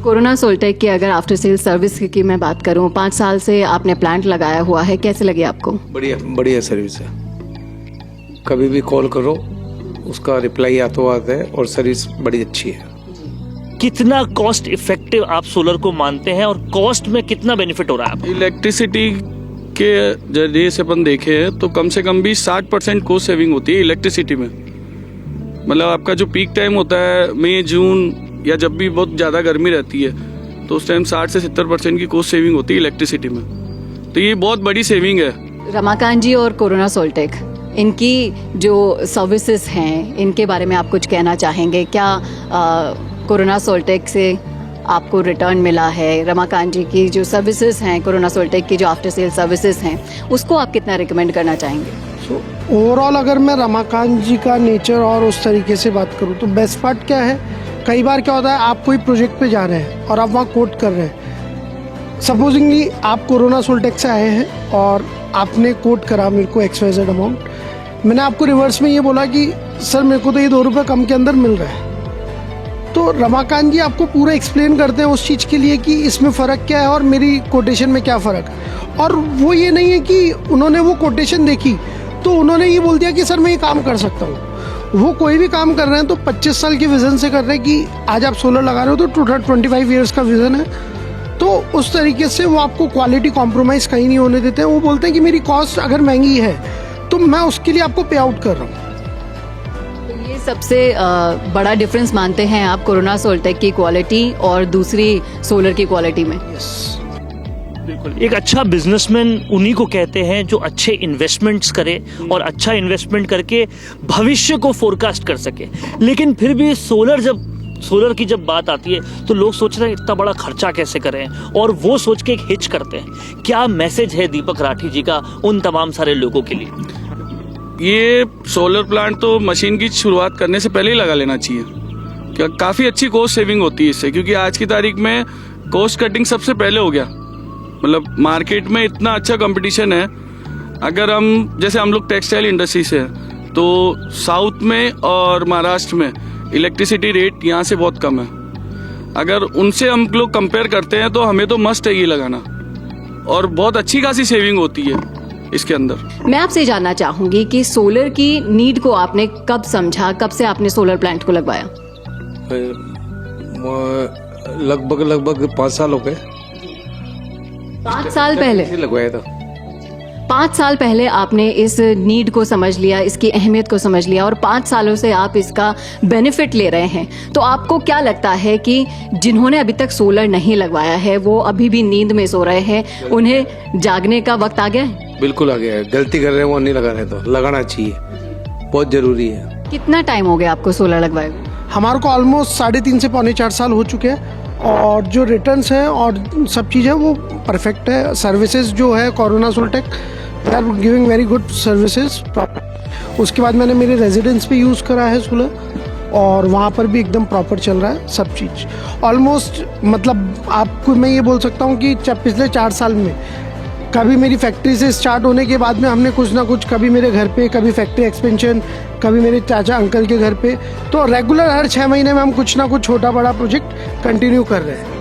Corona सोल्टेक की अगर after sale service की मैं बात करूं, 5 साल से आपने प्लांट लगाया हुआ है, कैसे लगी आपको? बढ़िया बढ़िया सर्विस है। कभी भी कॉल करो, उसका रिप्लाई आता है और सर्विस बड़ी अच्छी है। कितना कॉस्ट इफेक्टिव आप सोलर को मानते हैं और कॉस्ट में कितना बेनिफिट हो रहा है आपको? इलेक्ट्रिसिटी के जरिए से अपन देखें तो कम से कम भी 60% कॉस्ट सेविंग होती है इलेक्ट्रिसिटी में। मतलब आपका जो पीक टाइम होता है मई जून या जब भी बहुत ज़्यादा गर्मी रहती है तो उस टाइम 60 से 70% की कॉस्ट सेविंग होती है इलेक्ट्रिसिटी में। तो ये बहुत बड़ी सेविंग है। रमाकांत जी और कोरोना सोल्टेक, इनकी जो सर्विसेज हैं इनके बारे में आप कुछ कहना चाहेंगे क्या? कोरोना सोल्टेक से आपको रिटर्न मिला है? रमाकांत जी की जो सर्विसेज हैं, कोरोना सोल्टेक की जो आफ्टर सेल सर्विसेज हैं, उसको आप कितना रिकमेंड करना चाहेंगे? ओवरऑल अगर मैं रमाकांत जी का नेचर और उस तरीके से बात करूँ तो बेस्ट पार्ट क्या है, कई बार क्या होता है आप कोई प्रोजेक्ट पे जा रहे हैं और आप वहाँ कोट कर रहे हैं। सपोजिंगली आप कोरोना सोल्टेक से आए हैं और आपने कोट करा मेरे को XYZ अमाउंट, मैंने आपको रिवर्स में ये बोला कि सर मेरे को तो ये 2 रुपये कम के अंदर मिल रहा है, तो रमाकांत जी आपको पूरा एक्सप्लेन करते हैं उस चीज़ के लिए कि इसमें फ़र्क क्या है और मेरी कोटेशन में क्या फ़र्क है। और वो ये नहीं है कि उन्होंने वो कोटेशन देखी तो उन्होंने ये बोल दिया कि सर मैं ये काम कर सकता हूँ। वो कोई भी काम कर रहे हैं तो 25 साल के विज़न से कर रहे हैं कि आज आप सोलर लगा रहे हो तो 25 ईयर्स का विज़न है, तो उस तरीके से वो आपको क्वालिटी कॉम्प्रोमाइज़ कहीं नहीं होने देते हैं। वो बोलते हैं कि मेरी कॉस्ट अगर महंगी है तो मैं उसके लिए आपको पे आउट कर रहा हूँ। तो ये सबसे बड़ा डिफरेंस मानते हैं आप कोरोना सोल्टेक की क्वालिटी और दूसरी सोलर की क्वालिटी में? बिल्कुल, एक अच्छा बिजनेसमैन उन्हीं को कहते हैं जो अच्छे इन्वेस्टमेंट्स करे और अच्छा इन्वेस्टमेंट करके भविष्य को फोरकास्ट कर सके। लेकिन फिर भी सोलर की जब बात आती है तो लोग सोच रहे हैं इतना बड़ा खर्चा कैसे करें, और वो सोच के एक हिच करते हैं। क्या मैसेज है दीपक राठी जी का उन तमाम सारे लोगों के लिए? ये सोलर प्लांट तो मशीन की शुरुआत करने से पहले ही लगा लेना चाहिए। काफ़ी अच्छी कॉस्ट सेविंग होती है इससे, क्योंकि आज की तारीख में कॉस्ट कटिंग सबसे पहले हो गया। मतलब मार्केट में इतना अच्छा कंपटीशन है। अगर हम लोग टेक्सटाइल इंडस्ट्री से हैं तो साउथ में और महाराष्ट्र में इलेक्ट्रिसिटी रेट यहाँ से बहुत कम है। अगर उनसे हम लोग कंपेयर करते हैं तो हमें तो मस्ट है ये लगाना, और बहुत अच्छी खासी सेविंग होती है इसके अंदर। मैं आपसे जानना चाहूंगी कि सोलर की नीड को आपने कब समझा, कब से आपने सोलर प्लांट को लगवाया? लगभग 5 साल हो गए। 5 साल पहले लगवाया था। 5 साल पहले आपने इस नीड को समझ लिया, इसकी अहमियत को समझ लिया, और 5 सालों से आप इसका बेनिफिट ले रहे हैं। तो आपको क्या लगता है कि जिन्होंने अभी तक सोलर नहीं लगवाया है वो अभी भी नींद में सो रहे हैं, उन्हें जागने का वक्त आ गया है? बिल्कुल आ गया है। गलती कर रहे हैं वो नहीं लगा रहे, तो लगाना चाहिए, बहुत जरूरी है। कितना टाइम हो गया आपको सोलर लगवाए? हमारे को ऑलमोस्ट 3.5 से पौने 4 साल हो चुके हैं, और जो रिटर्न्स हैं और सब चीज़ें वो परफेक्ट है। सर्विसेज जो है Corona Soltek they are giving very good services. उसके बाद मैंने मेरे रेजिडेंस पे यूज़ करा है सोलर, और वहाँ पर भी एकदम प्रॉपर चल रहा है सब चीज़ ऑलमोस्ट। मतलब आपको मैं ये बोल सकता हूँ कि पिछले 4 साल में कभी मेरी फैक्ट्री से स्टार्ट होने के बाद में हमने कुछ ना कुछ, कभी मेरे घर पे, कभी फैक्ट्री एक्सपेंशन, कभी मेरे चाचा अंकल के घर पे, तो रेगुलर हर 6 महीने में हम कुछ ना कुछ छोटा बड़ा प्रोजेक्ट कंटिन्यू कर रहे हैं।